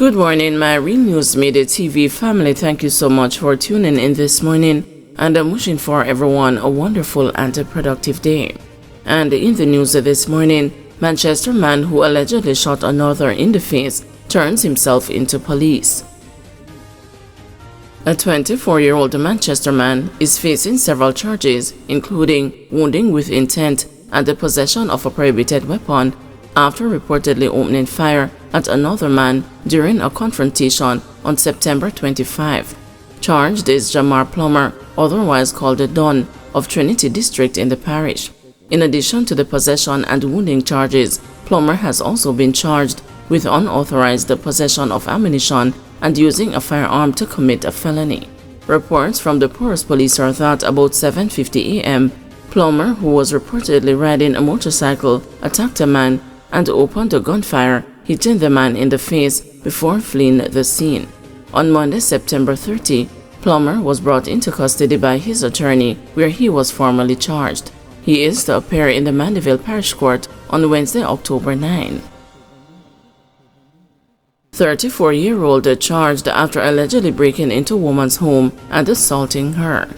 Good morning, my Real News Midday TV family. Thank you so much for tuning in this morning, and I'm wishing for everyone a wonderful and a productive day. And in the news this morning, Manchester man who allegedly shot another in the face turns himself into police. A 24-year-old Manchester man is facing several charges, including wounding with intent and the possession of a prohibited weapon, after reportedly opening fire at another man during a confrontation on September 25. Charged is Jamar Plummer, otherwise called the Don, of Trinity District in the parish. In addition to the possession and wounding charges, Plummer has also been charged with unauthorized possession of ammunition and using a firearm to commit a felony. Reports from the Porus police are that about 7:50 a.m., Plummer, who was reportedly riding a motorcycle, attacked a man and opened a gunfire, hitting the man in the face before fleeing the scene. On Monday, September 30, Plummer was brought into custody by his attorney, where he was formally charged. He is to appear in the Mandeville Parish Court on Wednesday, October 9. 34-year-old charged after allegedly breaking into a woman's home and assaulting her.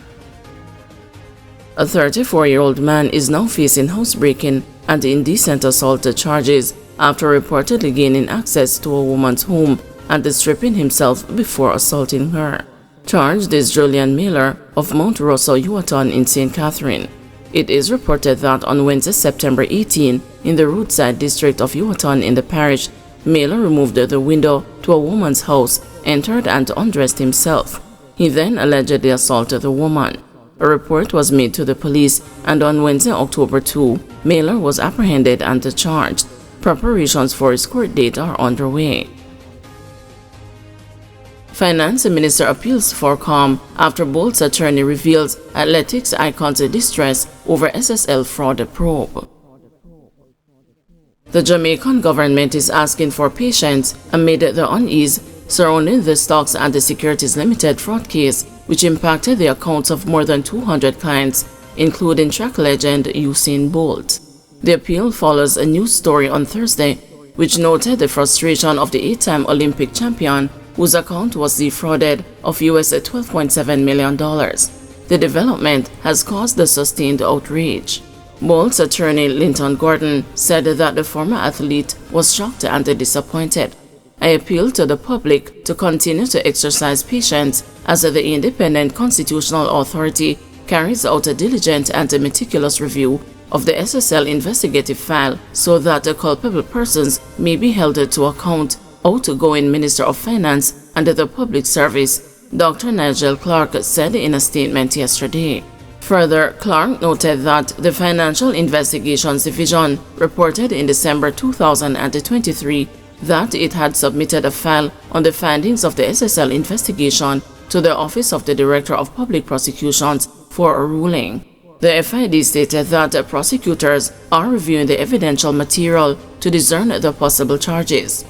A 34-year-old man is now facing housebreaking and indecent assault charges after reportedly gaining access to a woman's home and stripping himself before assaulting her. Charged is Julian Miller of Mount Russell, Yuaton in St. Catherine. It is reported that on Wednesday, September 18, in the roadside district of Yuaton in the parish, Miller removed the window to a woman's house, entered and undressed himself. He then allegedly assaulted the woman. A report was made to the police, and on Wednesday, October 2, Miller was apprehended and charged. Preparations for his court date are underway. Finance Minister appeals for calm after Bolt's attorney reveals athletics icons' distress over SSL fraud probe. The Jamaican government is asking for patience amid the unease surrounding the Stocks and the Securities Limited fraud case, which impacted the accounts of more than 200 clients, including track legend Usain Bolt. The appeal follows a news story on Thursday, which noted the frustration of the 8-time Olympic champion, whose account was defrauded of US $12.7 million. The development has caused the sustained outrage. Bolt's attorney Linton Gordon said that the former athlete was shocked and disappointed. I appeal to the public to continue to exercise patience as the independent constitutional authority carries out a diligent and meticulous review of the SSL investigative file so that the culpable persons may be held to account, outgoing Minister of Finance and the Public Service, Dr. Nigel Clark said in a statement yesterday. Further, Clark noted that the Financial Investigations Division reported in December 2023 that it had submitted a file on the findings of the SSL investigation to the Office of the Director of Public Prosecutions for a ruling. The FID stated that prosecutors are reviewing the evidential material to discern the possible charges.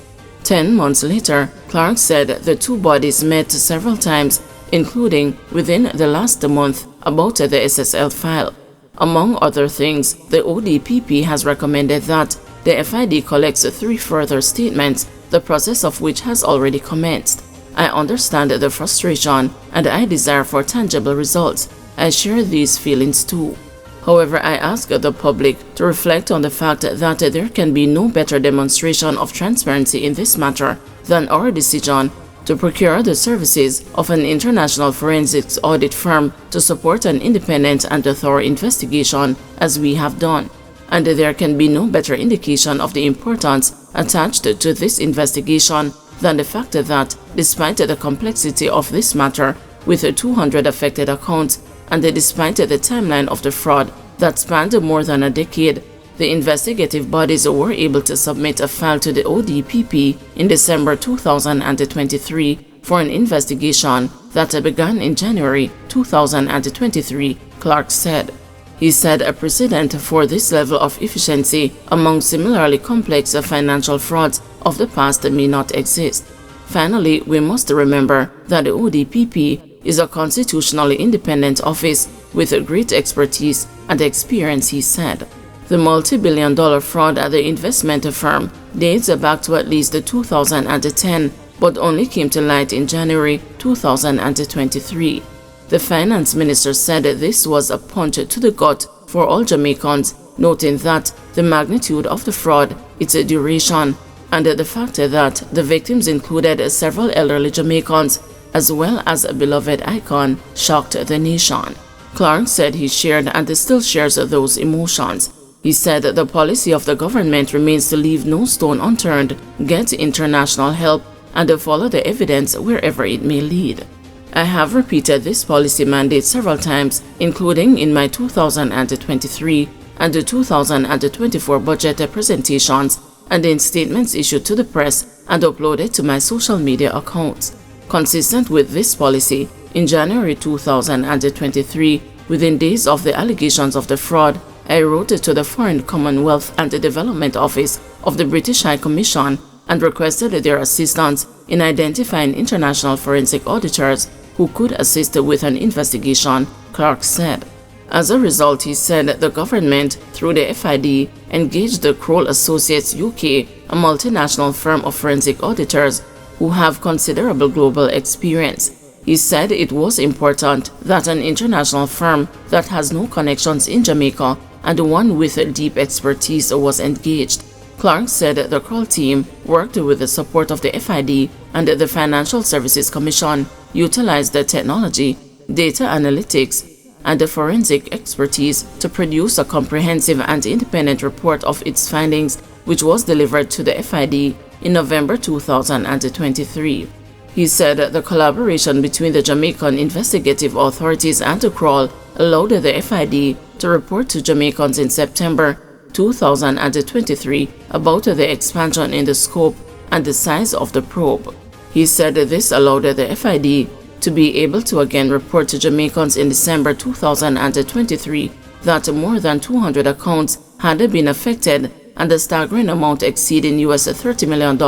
10 months later, Clark said the two bodies met several times, including within the last month, about the SSL file. Among other things, the ODPP has recommended that the FID collects 3 further statements, the process of which has already commenced. I understand the frustration and I desire for tangible results. I share these feelings too. However, I ask the public to reflect on the fact that there can be no better demonstration of transparency in this matter than our decision to procure the services of an international forensics audit firm to support an independent and thorough investigation as we have done. And there can be no better indication of the importance attached to this investigation than the fact that, despite the complexity of this matter, with 200 affected accounts, and despite the timeline of the fraud that spanned more than a decade, the investigative bodies were able to submit a file to the ODPP in December 2023 for an investigation that began in January 2023, Clark said. He said a precedent for this level of efficiency among similarly complex financial frauds of the past may not exist. Finally, we must remember that the ODPP is a constitutionally independent office with great expertise and experience, he said. The multi-billion-dollar fraud at the investment firm dates back to at least 2010 but only came to light in January 2023. The finance minister said this was a punch to the gut for all Jamaicans, noting that the magnitude of the fraud, its duration, and the fact that the victims included several elderly Jamaicans as well as a beloved icon shocked the nation. Clark said he shared and still shares those emotions. He said the policy of the government remains to leave no stone unturned, get international help, and follow the evidence wherever it may lead. I have repeated this policy mandate several times, including in my 2023 and 2024 budget presentations and in statements issued to the press and uploaded to my social media accounts. Consistent with this policy, in January 2023, within days of the allegations of the fraud, I wrote to the Foreign Commonwealth and Development Office of the British High Commission and requested their assistance in identifying international forensic auditors who could assist with an investigation, Clark said. As a result, he said the government, through the FID, engaged the Kroll Associates UK, a multinational firm of forensic auditors who have considerable global experience. He said it was important that an international firm that has no connections in Jamaica and one with deep expertise was engaged. Clark said the Kroll team worked with the support of the FID and the Financial Services Commission, utilized the technology, data analytics, and the forensic expertise to produce a comprehensive and independent report of its findings, which was delivered to the FID in November 2023. He said the collaboration between the Jamaican investigative authorities and the Kroll allowed the FID to report to Jamaicans in September 2023 about the expansion in the scope and the size of the probe. He said this allowed the FID to be able to again report to Jamaicans in December 2023 that more than 200 accounts had been affected and a staggering amount exceeding US $30 million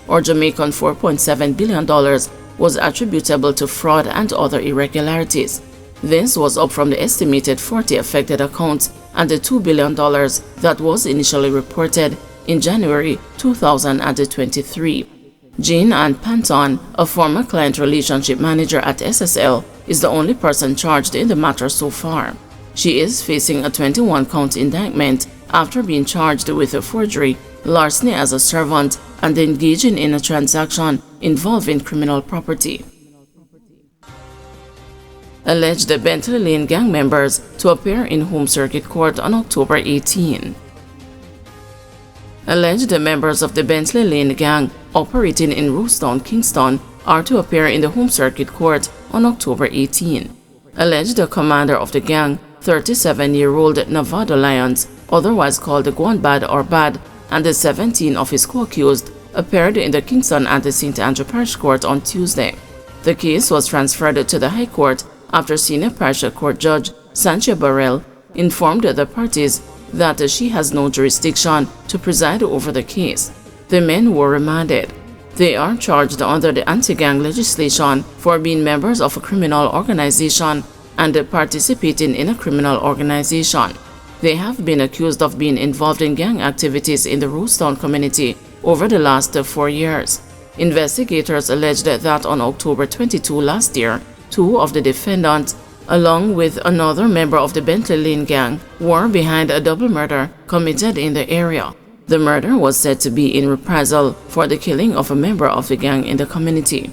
or Jamaican $4.7 billion was attributable to fraud and other irregularities. This was up from the estimated 40 affected accounts and the $2 billion that was initially reported in January 2023. Jean Ann Panton, a former client relationship manager at SSL, is the only person charged in the matter so far. She is facing a 21-count indictment after being charged with a forgery, larceny as a servant, and engaging in a transaction involving criminal property. Alleged Bentley Lane gang members to appear in Home Circuit Court on October 18. Alleged members of the Bentley Lane gang operating in Roostown, Kingston are to appear in the Home Circuit Court on October 18. Alleged commander of the gang, 37-year-old Nevada Lyons, otherwise called Guanbad or Bad, and the 17 of his co-accused appeared in the Kingston and the St. Andrew Parish Court on Tuesday. The case was transferred to the High Court after Senior Parish Court Judge Sanchia Burrell informed the parties that she has no jurisdiction to preside over the case. The men were remanded. They are charged under the anti-gang legislation for being members of a criminal organization and participating in a criminal organization. They have been accused of being involved in gang activities in the Roostown community over the last 4 years. Investigators alleged that on October 22 last year, two of the defendants, along with another member of the Bentley Lane gang, were behind a double murder committed in the area. The murder was said to be in reprisal for the killing of a member of the gang in the community.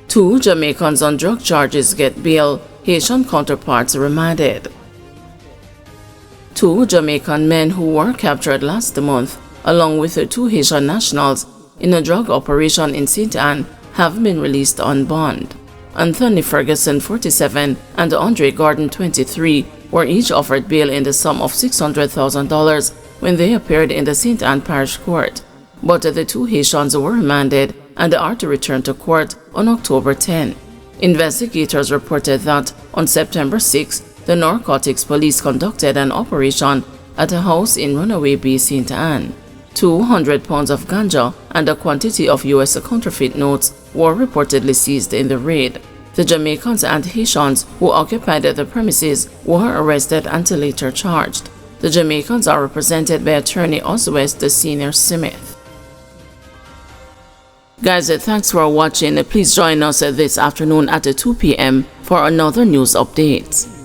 2 Jamaicans on drug charges get bail, Haitian counterparts remanded. 2 Jamaican men who were captured last month, along with 2 Haitian nationals, in a drug operation in St. Ann, have been released on bond. Anthony Ferguson, 47, and Andre Gordon, 23, were each offered bail in the sum of $600,000 when they appeared in the St. Ann Parish Court. But the 2 Haitians were remanded and are to return to court on October 10. Investigators reported that on September 6, the Narcotics Police conducted an operation at a house in Runaway Bay, St. Ann. 200 pounds of ganja and a quantity of US counterfeit notes were reportedly seized in the raid. The Jamaicans and Haitians who occupied the premises were arrested and later charged. The Jamaicans are represented by attorney Oswest Senior Smith. Guys, thanks for watching. Please join us this afternoon at 2 p.m. for another news update.